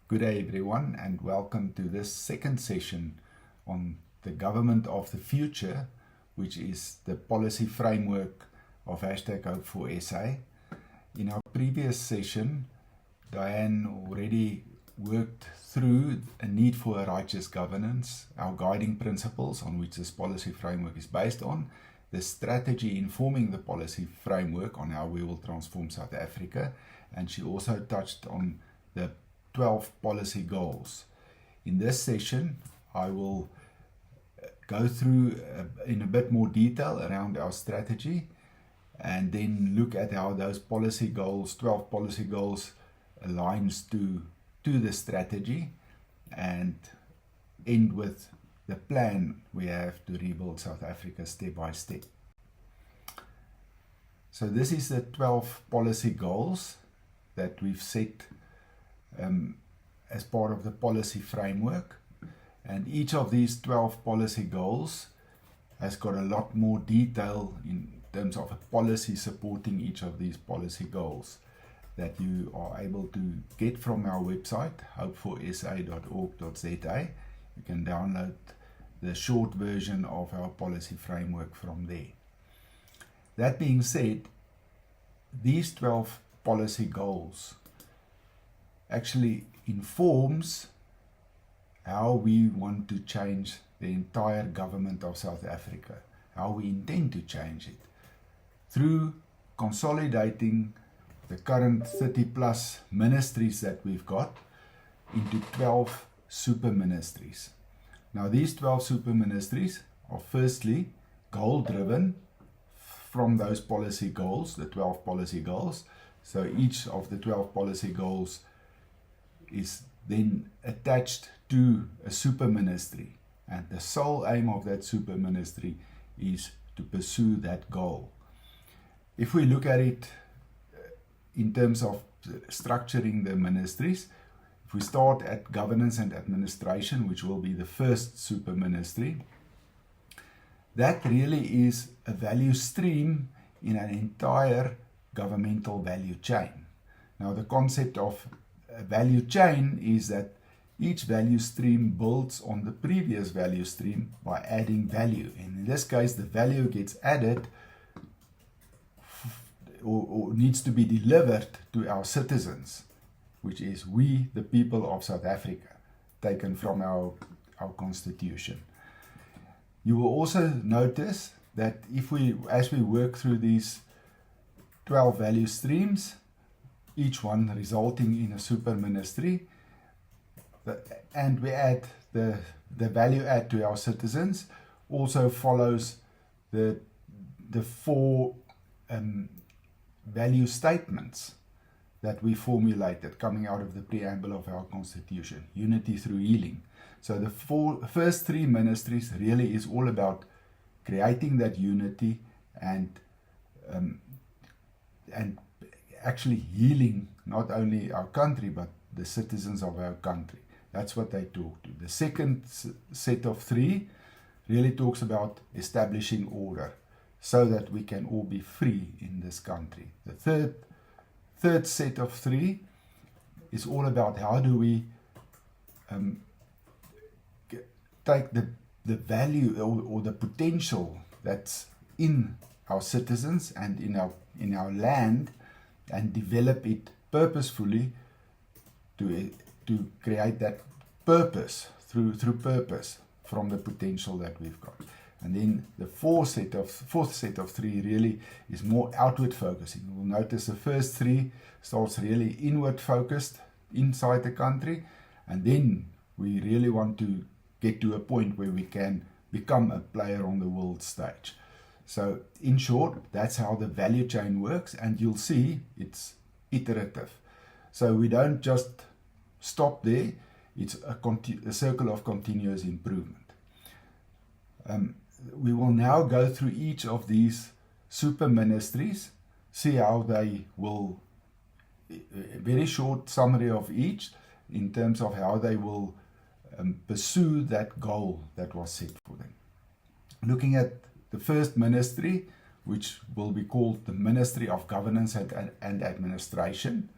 Good day everyone, and welcome to this second session on the government of the future, which is the policy framework of #Hope4SA. In our previous session, Diane already worked through a need for a righteous governance, our guiding principles on which this policy framework is based on, the strategy informing the policy framework on how we will transform South Africa, and she also touched on the 12 policy goals. In this session, I will go through in a bit more detail around our strategy and then look at how those policy goals, 12 policy goals, aligns to the strategy and end with the plan we have to rebuild South Africa step by step. So this is the 12 policy goals that we've set as part of the policy framework, and each of these 12 policy goals has got a lot more detail in terms of a policy supporting each of these policy goals that you are able to get from our website, hope4sa.org.za. You can download the short version of our policy framework from there. That being said, these 12 policy goals actually informs how we want to change the entire government of South Africa, how we intend to change it, through consolidating the current 30 plus ministries that we've got into 12 super ministries. Now these 12 super ministries are firstly goal driven from those policy goals, the 12 policy goals. So each of the 12 policy goals is then attached to a super ministry, and the sole aim of that super ministry is to pursue that goal. If we look at it in terms of structuring the ministries, if we start at governance and administration, which will be the first super ministry, that really is a value stream in an entire governmental value chain. Now the concept of a value chain is that each value stream builds on the previous value stream by adding value. And in this case, the value gets added or needs to be delivered to our citizens, which is we, the people of South Africa, taken from our constitution. You will also notice that as we work through these 12 value streams, each one resulting in a super ministry, and we add the value add to our citizens, also follows the four value statements that we formulated coming out of the preamble of our constitution, unity through healing. So the first three ministries really is all about creating that unity and actually healing not only our country but the citizens of our country. That's what they talk to. The second set of three really talks about establishing order so that we can all be free in this country. The third set of three is all about how do we take the value or the potential that's in our citizens and in our land and develop it purposefully to create that purpose through purpose from the potential that we've got. And then the fourth set of three really is more outward focusing. You'll notice the first three starts really inward focused inside the country, and then we really want to get to a point where we can become a player on the world stage. So in short, that's how the value chain works, and you'll see it's iterative. So we don't just stop there, it's a circle of continuous improvement. We will now go through each of these super ministries, see how they will, a very short summary of each in terms of how they will pursue that goal that was set for them. Looking at the first ministry, which will be called the Ministry of Governance and Administration.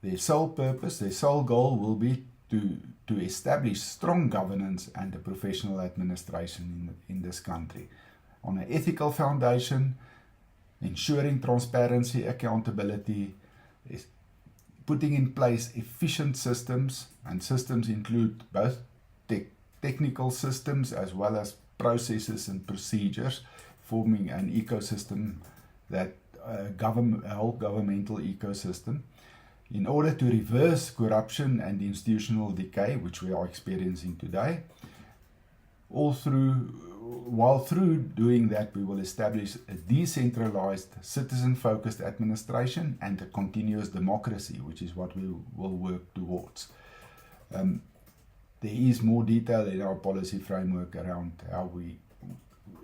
Their sole purpose, their sole goal will be to establish strong governance and a professional administration in this country on an ethical foundation, ensuring transparency, accountability, putting in place efficient systems, and systems include both technical systems as well as processes and procedures, forming an ecosystem that a whole governmental ecosystem, in order to reverse corruption and institutional decay, which we are experiencing today. While through doing that, we will establish a decentralized, citizen-focused administration and a continuous democracy, which is what we will work towards. There is more detail in our policy framework around how we,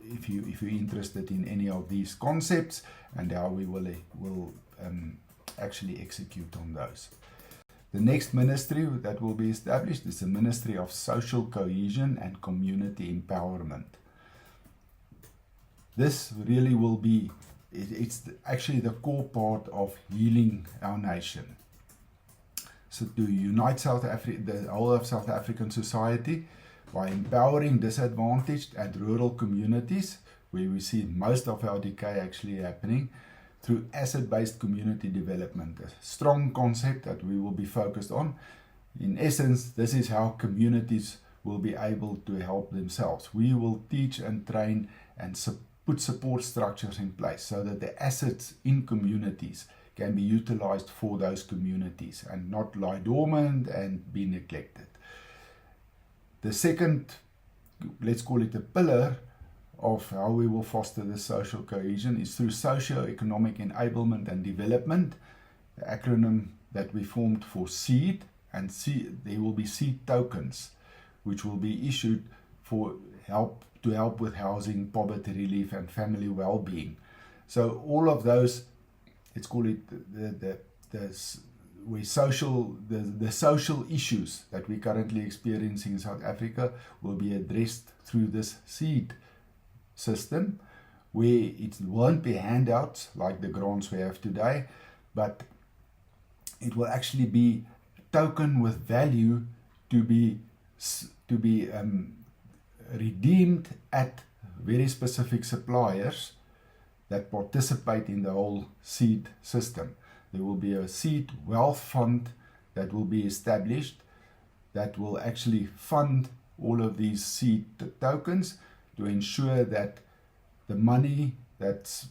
if you're interested in any of these concepts, and how we will actually execute on those. The next ministry that will be established is the Ministry of Social Cohesion and Community Empowerment. This really will be, it's actually the core part of healing our nation. So to unite the whole of South African society by empowering disadvantaged and rural communities, where we see most of our decay actually happening, through asset-based community development, a strong concept that we will be focused on. In essence, this is how communities will be able to help themselves. We will teach and train and put support structures in place so that the assets in communities can be utilized for those communities and not lie dormant and be neglected. The second, let's call it a pillar of how we will foster this social cohesion, is through socio-economic enablement and development, the acronym that we formed for SEED, and there will be SEED tokens which will be issued to help with housing, poverty relief and family well-being. So all of those, let's call it the social issues that we're currently experiencing in South Africa will be addressed through this SEED system, where it won't be handouts like the grants we have today, but it will actually be a token with value to be redeemed at very specific suppliers that participate in the whole SEED system. There will be a SEED wealth fund that will be established that will actually fund all of these SEED tokens to ensure that the money that's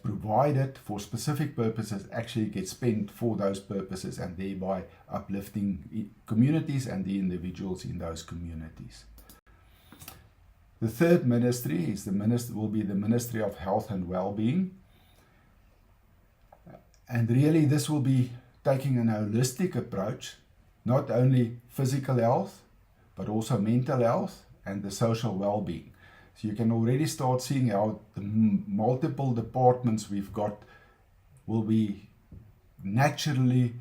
provided for specific purposes actually gets spent for those purposes, and thereby uplifting communities and the individuals in those communities. The third ministry will be the Ministry of Health and Wellbeing. And really this will be taking an holistic approach, not only physical health, but also mental health and the social well-being. So you can already start seeing how the multiple departments we've got will be naturally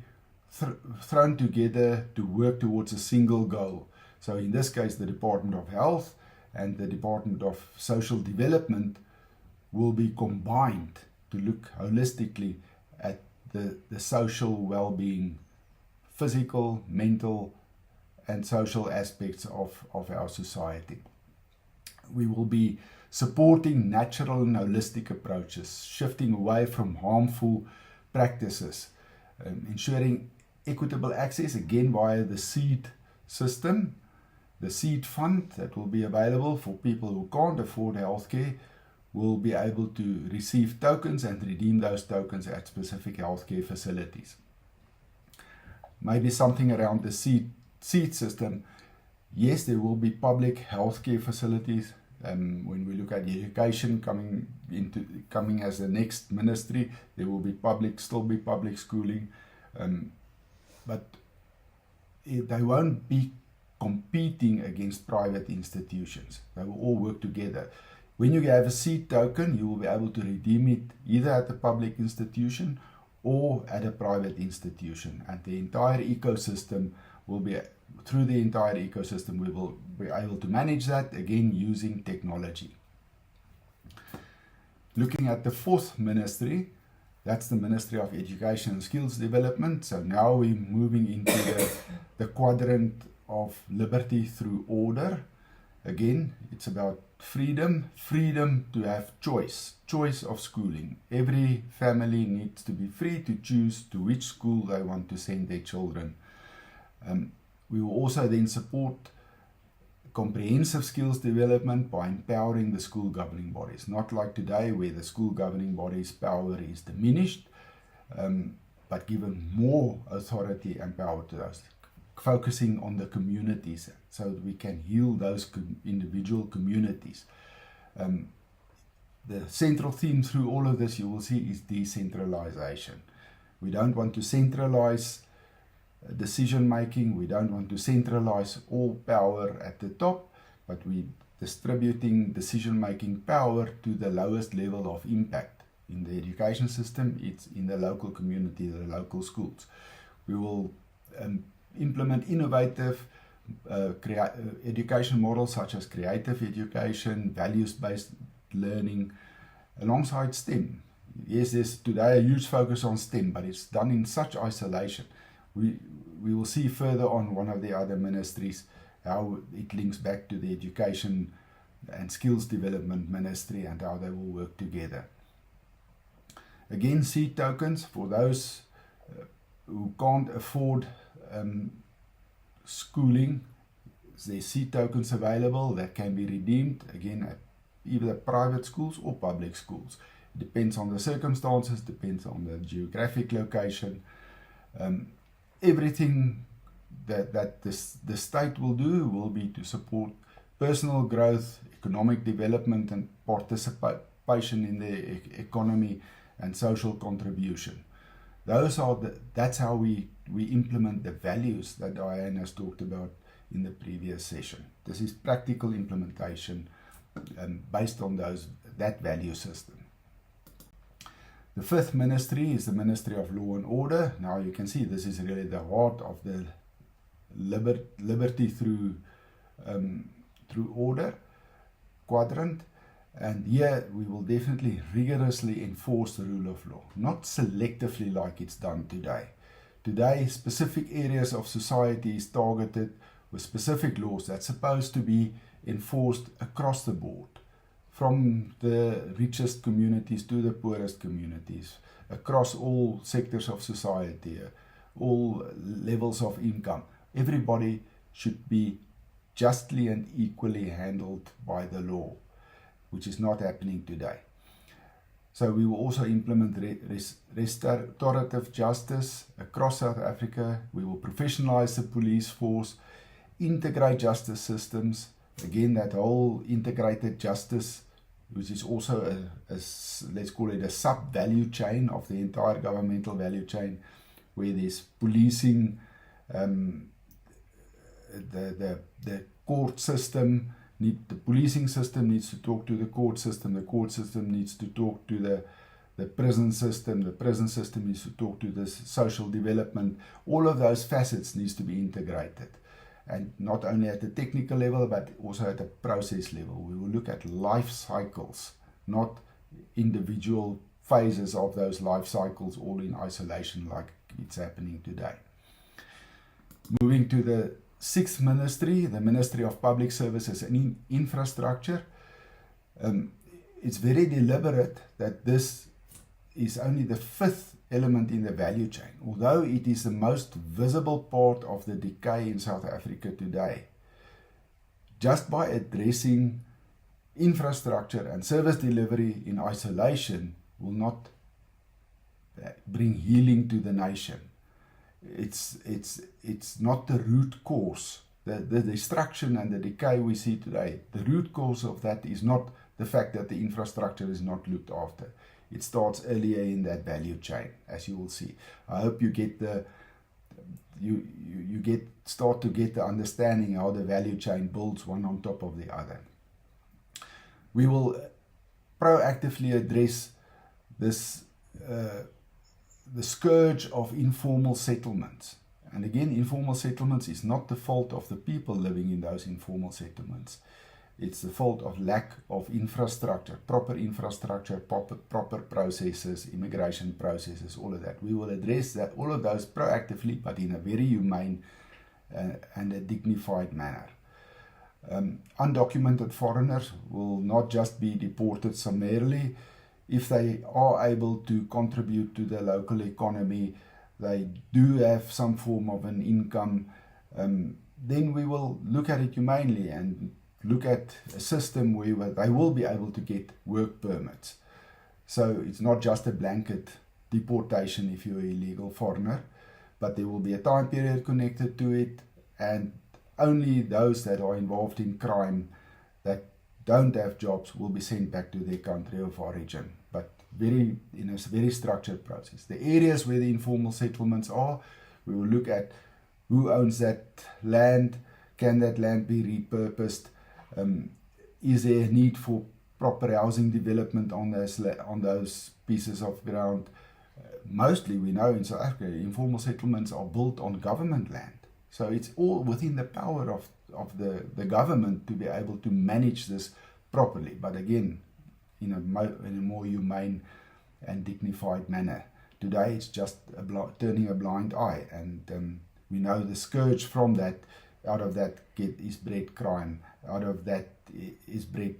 thrown together to work towards a single goal. So in this case, the Department of Health and the Department of Social Development will be combined to look holistically at the social well-being, physical, mental, and social aspects of our society. We will be supporting natural and holistic approaches, shifting away from harmful practices, ensuring equitable access, again via the SEED system. The SEED fund that will be available for people who can't afford healthcare will be able to receive tokens and redeem those tokens at specific healthcare facilities. Maybe something around the SEED system. Yes, there will be public healthcare facilities. When we look at education coming as the next ministry, there will be still be public schooling, but they won't be competing against private institutions. They will all work together. When you have a SEED token, you will be able to redeem it either at a public institution or at a private institution, and the entire ecosystem will be, through the entire ecosystem, we will be able to manage that, again using technology. Looking at the fourth ministry, That's the Ministry of Education and Skills Development. So now we're moving into the quadrant of liberty through order. Again, it's about freedom to have choice of schooling. Every family needs to be free to choose to which school they want to send their children. We will also then support comprehensive skills development by empowering the school governing bodies. Not like today where the school governing body's power is diminished, but given more authority and power to us. Focusing on the communities so that we can heal those individual communities. The central theme through all of this, you will see, is decentralization. We don't want to centralize decision making. We don't want to centralize all power at the top, but we're distributing decision making power to the lowest level of impact. In the education system, it's in the local community, the local schools. We will implement innovative education models such as creative education, values-based learning, alongside STEM. Yes, there's today a huge focus on STEM, but it's done in such isolation. We will see further on one of the other ministries how it links back to the Education and Skills Development Ministry and how they will work together. Again, seed tokens for those who can't afford schooling. There's seed tokens available that can be redeemed, again, at either private schools or public schools. It depends on the circumstances, depends on the geographic location. Everything that the state will do will be to support personal growth, economic development, and participation in the economy and social contribution. That's how we implement the values that Diane has talked about in the previous session. This is practical implementation based on that value system. The fifth ministry is the Ministry of Law and Order. Now you can see this is really the heart of the liberty through order quadrant. And here we will definitely rigorously enforce the rule of law, not selectively like it's done today. Today, specific areas of society is targeted with specific laws that's supposed to be enforced across the board, from the richest communities to the poorest communities, across all sectors of society, all levels of income. Everybody should be justly and equally handled by the law, which is not happening today. So we will also implement restorative justice across South Africa. We will professionalize the police force, integrate justice systems. Again, that whole integrated justice, which is also let's call it a sub-value chain of the entire governmental value chain, where there's policing, the court system. The policing system needs to talk to the court system needs to talk to the prison system needs to talk to the social development. All of those facets needs to be integrated, and not only at the technical level but also at the process level. We will look at life cycles, not individual phases of those life cycles all in isolation like it's happening today. Moving to the sixth ministry, the Ministry of Public Services and Infrastructure. It's very deliberate that this is only the fifth element in the value chain, although it is the most visible part of the decay in South Africa today. Just by addressing infrastructure and service delivery in isolation will not bring healing to the nation. It's not the root cause. The destruction and the decay we see today, the root cause of that is not the fact that the infrastructure is not looked after. It starts earlier in that value chain, as you will see. I hope you get start to get the understanding how the value chain builds one on top of the other. We will proactively address this the scourge of informal settlements. And again, informal settlements is not the fault of the people living in those informal settlements. It's the fault of lack of infrastructure, proper infrastructure, proper processes, immigration processes, all of that. We will address that, all of those proactively, but in a very humane and a dignified manner. Undocumented foreigners will not just be deported summarily. If they are able to contribute to the local economy, they do have some form of an income, then we will look at it humanely and look at a system where they will be able to get work permits. So it's not just a blanket deportation if you're an illegal foreigner, but there will be a time period connected to it, and only those that are involved in crime that don't have jobs will be sent back to their country of origin, but in a very structured process. The areas where the informal settlements are, we will look at who owns that land, can that land be repurposed, is there a need for proper housing development on those pieces of ground. Mostly we know in South Africa, informal settlements are built on government land. So it's all within the power of the government to be able to manage this properly, but again, in a more humane and dignified manner. Today it's just turning a blind eye, and we know the scourge from that, out of that is bred crime, out of that is bred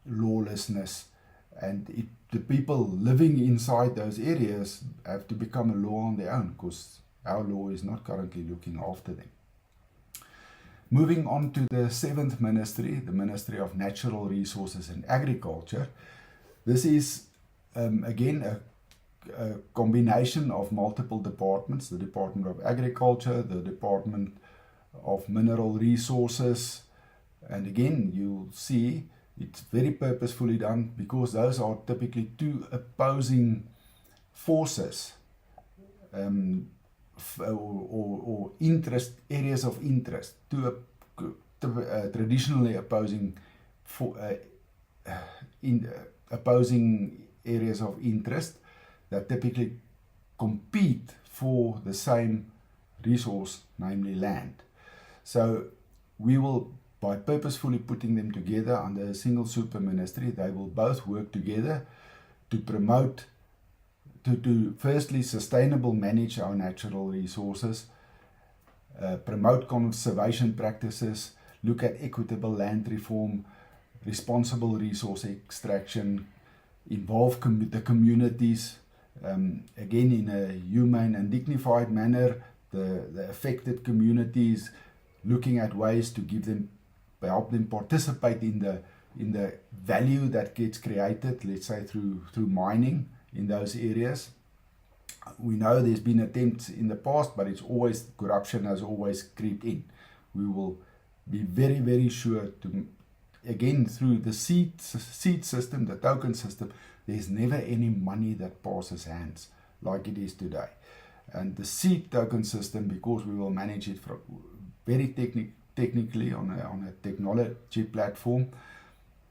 lawlessness, and the people living inside those areas have to become a law on their own, because our law is not currently looking after them. Moving on to the seventh ministry, the Ministry of Natural Resources and Agriculture. This is, again, a combination of multiple departments, the Department of Agriculture, the Department of Mineral Resources, and again, you'll see it's very purposefully done, because those are typically two opposing forces, or areas of interest, traditionally opposing opposing areas of interest that typically compete for the same resource, namely land. So we will, by purposefully putting them together under a single super ministry, they will both work together to promote, to firstly sustainable manage our natural resources, promote conservation practices, look at equitable land reform, responsible resource extraction, involve the communities, again in a humane and dignified manner, the affected communities, looking at ways to help them participate in the value that gets created, let's say through mining in those areas. We know there's been attempts in the past, but corruption has always crept in. We will be very, very sure to, again, through the seed system, the token system, there's never any money that passes hands like it is today. And the seed token system, because we will manage it very technically on a technology platform,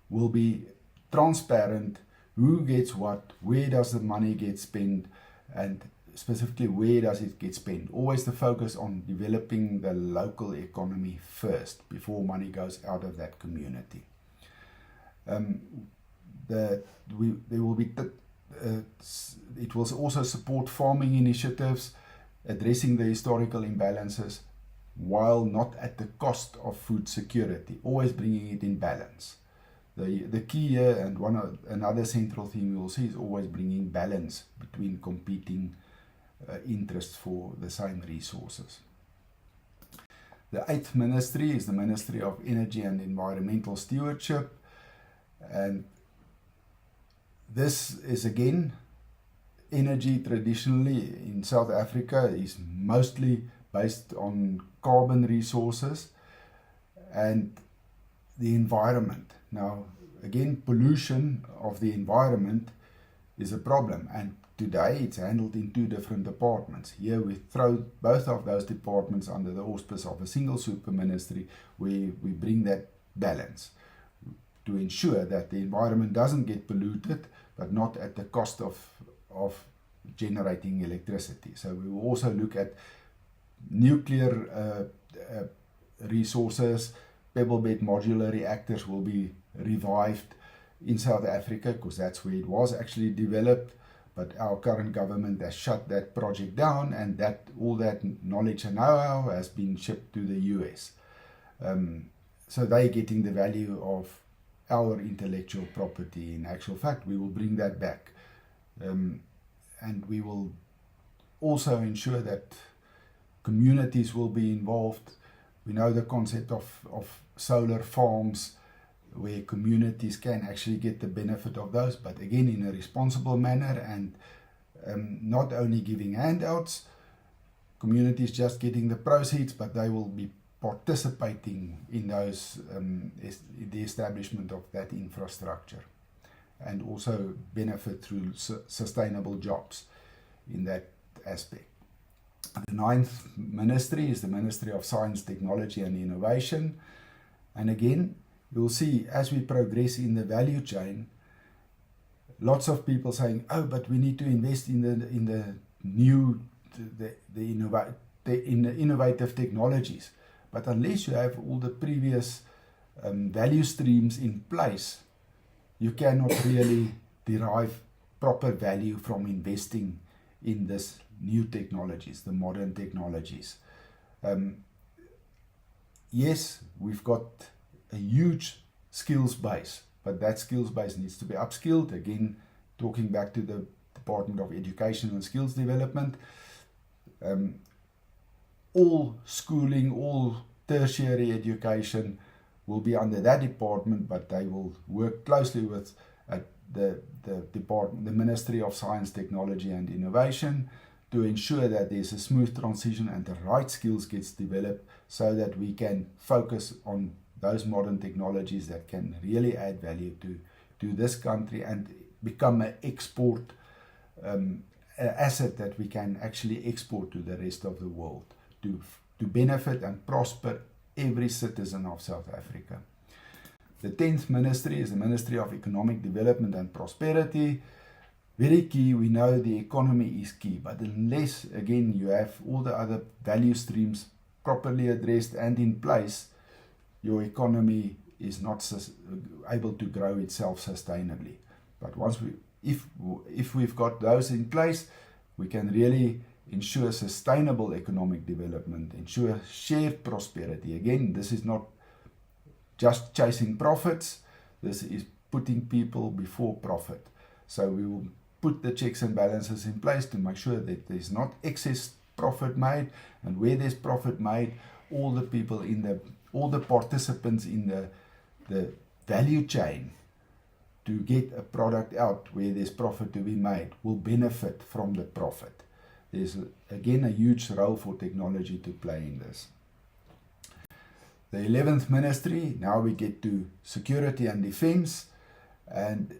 will be transparent. Who gets what, where does the money get spent, and specifically where does it get spent. Always the focus on developing the local economy first before money goes out of that community. There will be it will also support farming initiatives, addressing the historical imbalances, while not at the cost of food security, always bringing it in balance. The key here, and another central theme you will see, is always bringing balance between competing interests for the same resources. The eighth ministry is the Ministry of Energy and Environmental Stewardship, and this is, again, energy traditionally in South Africa is mostly based on carbon resources and the environment. Now, again, pollution of the environment is a problem, and today it's handled in two different departments. Here we throw both of those departments under the auspice of a single super ministry, where we bring that balance to ensure that the environment doesn't get polluted, but not at the cost of generating electricity. So we will also look at nuclear resources, pebble bed modular reactors will be revived in South Africa, because that's where it was actually developed. But our current government has shut that project down, and that all that knowledge and know-how has been shipped to the US. So they're getting the value of our intellectual property. In actual fact, we will bring that back. And we will also ensure that communities will be involved. We know the concept of solar farms, where communities can actually get the benefit of those, but again in a responsible manner, and not only giving handouts, communities just getting the proceeds, but they will be participating in those, the establishment of that infrastructure, and also benefit through sustainable jobs in that aspect. The ninth ministry is the Ministry of Science, Technology and Innovation. And again, you'll see as we progress in the value chain, lots of people saying, oh, but we need to invest in the innovative technologies. But unless you have all the previous value streams in place, you cannot really derive proper value from investing in this new technologies, the modern technologies. Yes, we've got a huge skills base, but that skills base needs to be upskilled. Again, talking back to the Department of Education and Skills Development, all schooling, all tertiary education will be under that department, but they will work closely with the Ministry of Science, Technology and Innovation to ensure that there's a smooth transition and the right skills gets developed, so that we can focus on those modern technologies that can really add value to this country and become an export asset that we can actually export to the rest of the world, to benefit and prosper every citizen of South Africa. The 10th ministry is the Ministry of Economic Development and Prosperity. Very key. We know the economy is key, but unless, again, you have all the other value streams properly addressed and in place, your economy is not able to grow itself sustainably. But once if we've got those in place, we can really ensure sustainable economic development, ensure shared prosperity. Again, this is not just chasing profits. This is putting people before profit. So we will put the checks and balances in place to make sure that there's not excess profit made, and where there's profit made, all the people all the participants in the value chain to get a product out where there's profit to be made will benefit from the profit. There's again a huge role for technology to play in this. The 11th ministry, now we get to security and defense, and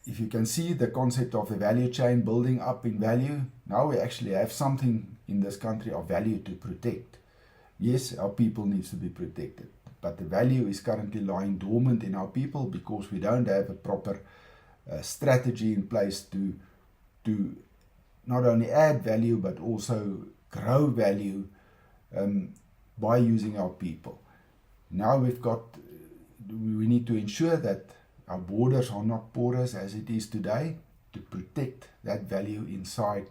if you can see the concept of the value chain building up in value, now we actually have something in this country of value to protect. Yes, our people needs to be protected, but the value is currently lying dormant in our people because we don't have a proper strategy in place to not only add value but also grow value by using our people. Now we need to ensure that our borders are not porous as it is today, to protect that value inside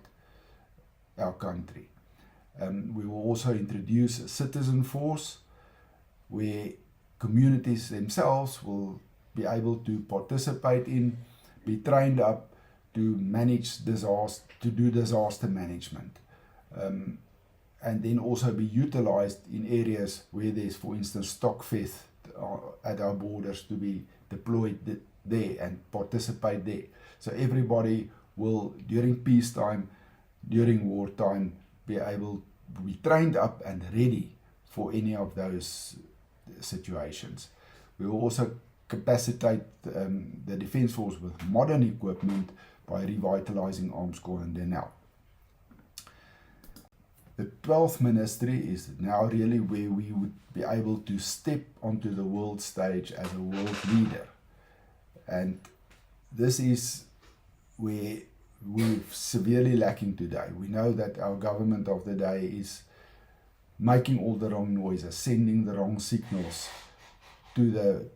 our country. We will also introduce a citizen force where communities themselves will be able to participate in, be trained up to manage disaster, to do disaster management, and then also be utilized in areas where there's, for instance, stock theft at our borders, to be deployed there and participate there. So everybody will, during peacetime, during wartime, be able to be trained up and ready for any of those situations. We will also capacitate the Defence Force with modern equipment by revitalizing Arms Corps and Denel. The 12th ministry is now really where we would be able to step onto the world stage as a world leader. And this is where we're severely lacking today. We know that our government of the day is making all the wrong noises, sending the wrong signals to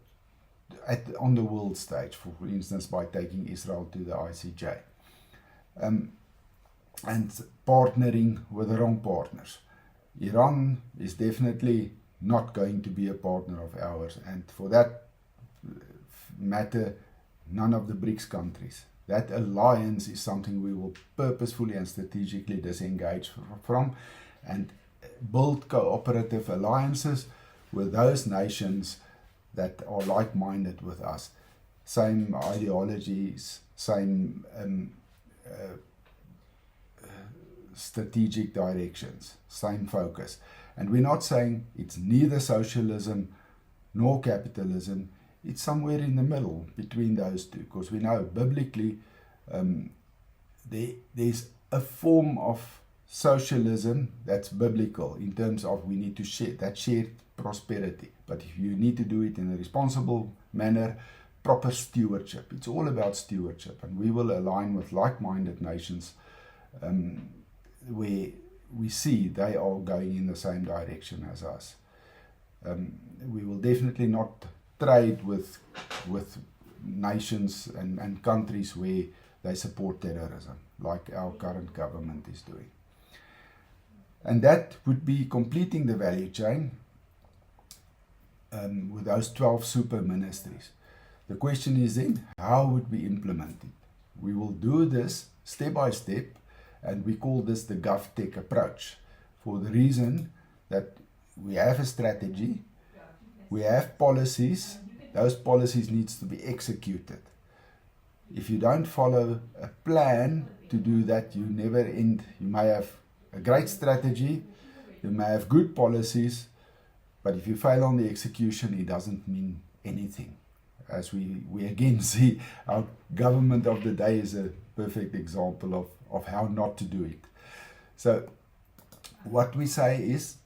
on the world stage, for instance, by taking Israel to the ICJ. And partnering with the wrong partners. Iran is definitely not going to be a partner of ours, and for that matter, none of the BRICS countries. That alliance is something we will purposefully and strategically disengage from and build cooperative alliances with those nations that are like-minded with us. Same ideologies, same strategic directions, same focus. And we're not saying it's neither socialism nor capitalism. It's somewhere in the middle between those two, because we know biblically there's a form of socialism that's biblical in terms of we need to share that shared prosperity. But if you need to do it in a responsible manner, proper stewardship. It's all about stewardship, and we will align with like-minded nations where we see they are going in the same direction as us. We will definitely not trade with nations and countries where they support terrorism, like our current government is doing. And that would be completing the value chain with those 12 super ministries. The question is then, how would we implement it? We will do this step by step, and we call this the GovTech approach, for the reason that we have a strategy, we have policies, those policies needs to be executed. If you don't follow a plan to do that, you never end. You may have a great strategy, you may have good policies, but if you fail on the execution, it doesn't mean anything. As we again see, our government of the day is a perfect example of how not to do it. So what we say is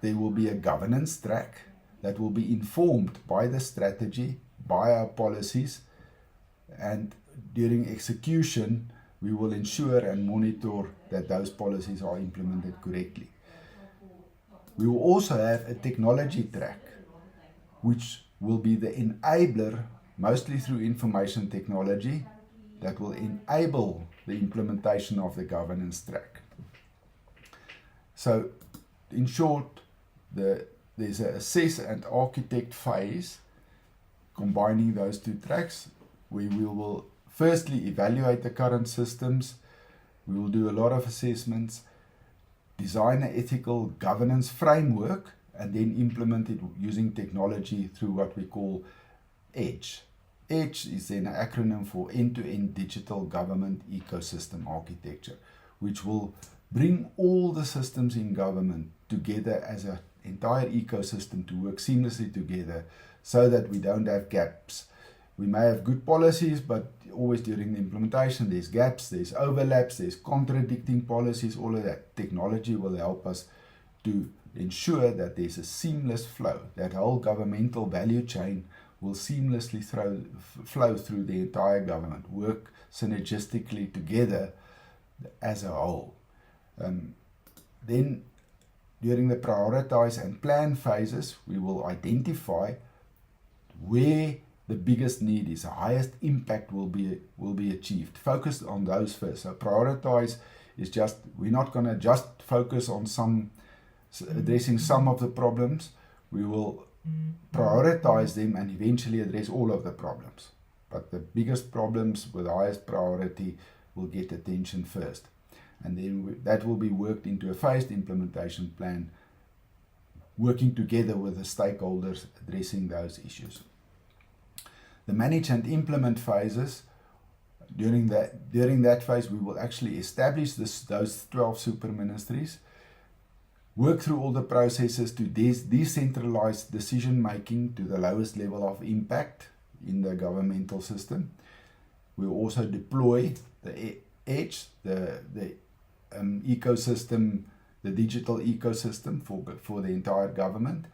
there will be a governance track that will be informed by the strategy, by our policies, and during execution we will ensure and monitor that those policies are implemented correctly. We will also have a technology track, which will be the enabler, mostly through information technology, that will enable the implementation of the governance track. So, in short, there's an assess and architect phase combining those two tracks. We will firstly evaluate the current systems. We will do a lot of assessments, design an ethical governance framework, and then implement it using technology through what we call EDGE. EDGE is then an acronym for End-to-End Digital Government Ecosystem Architecture, which will bring all the systems in government together as an entire ecosystem to work seamlessly together so that we don't have gaps. We may have good policies, but always during the implementation there's gaps, there's overlaps, there's contradicting policies, all of that. Technology will help us to ensure that there's a seamless flow. That whole governmental value chain will seamlessly flow through the entire government, work synergistically together as a whole. Then during the prioritize and plan phases, we will identify where the biggest need is, the highest impact will be achieved. Focus on those first. So prioritize is just, we're not going to just focus on addressing some of the problems. We will prioritize them and eventually address all of the problems. But the biggest problems with the highest priority will get attention first. And then that will be worked into a phased implementation plan, working together with the stakeholders addressing those issues. The manage and implement phases, during that phase we will actually establish those 12 super ministries, work through all the processes to decentralize decision making to the lowest level of impact in the governmental system. We will also deploy the EDGE, the ecosystem, the digital ecosystem for the entire government,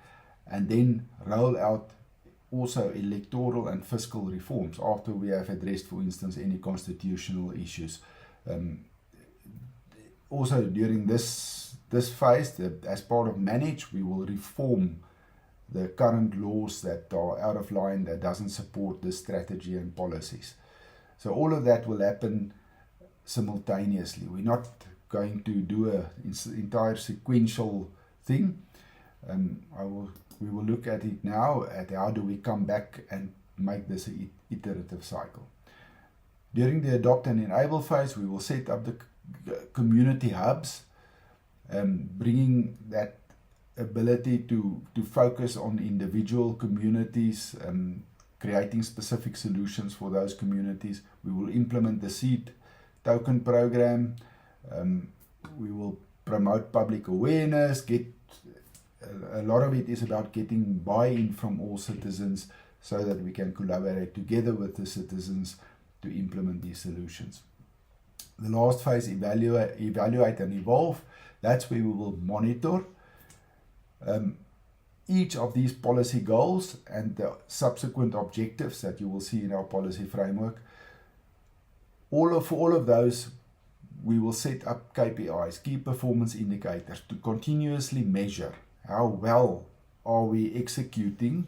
and then roll out also electoral and fiscal reforms after we have addressed, for instance, any constitutional issues. Also during this this phase, as part of manage, we will reform the current laws that are out of line, that doesn't support this strategy and policies. So all of that will happen simultaneously. We're not going to do an entire sequential thing. We will look at it now, at how do we come back and make this an iterative cycle. During the adopt and enable phase, we will set up the community hubs, bringing that ability to focus on individual communities, creating specific solutions for those communities. We will implement the seed token program. We will promote public awareness. A lot of it is about getting buy-in from all citizens so that we can collaborate together with the citizens to implement these solutions. The last phase, evaluate and evolve. That's where we will monitor each of these policy goals and the subsequent objectives that you will see in our policy framework. For all of those, we will set up KPIs, key performance indicators, to continuously measure how well are we executing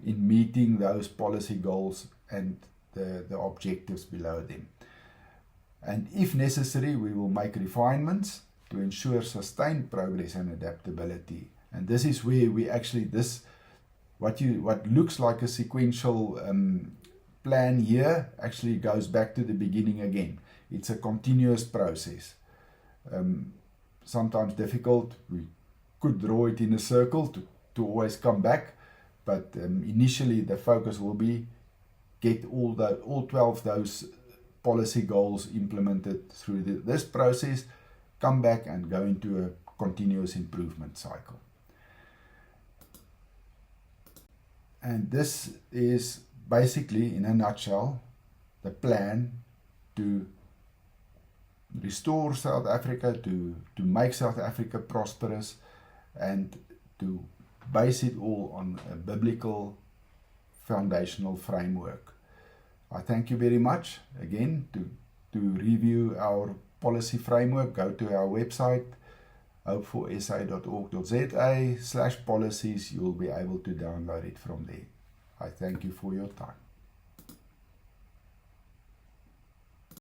in meeting those policy goals and the objectives below them. And if necessary, we will make refinements to ensure sustained progress and adaptability. And this is where we actually, what looks like a sequential plan here actually goes back to the beginning again. It's a continuous process. Sometimes difficult. We could draw it in a circle to always come back, but initially the focus will be get all 12 those policy goals implemented through this process, come back and go into a continuous improvement cycle. And this is basically, in a nutshell, the plan to restore South Africa, to make South Africa prosperous, and to base it all on a biblical foundational framework. I thank you very much. Again, to review our policy framework, go to our website, hopeforsa.org.za/policies. You will be able to download it from there. I thank you for your time.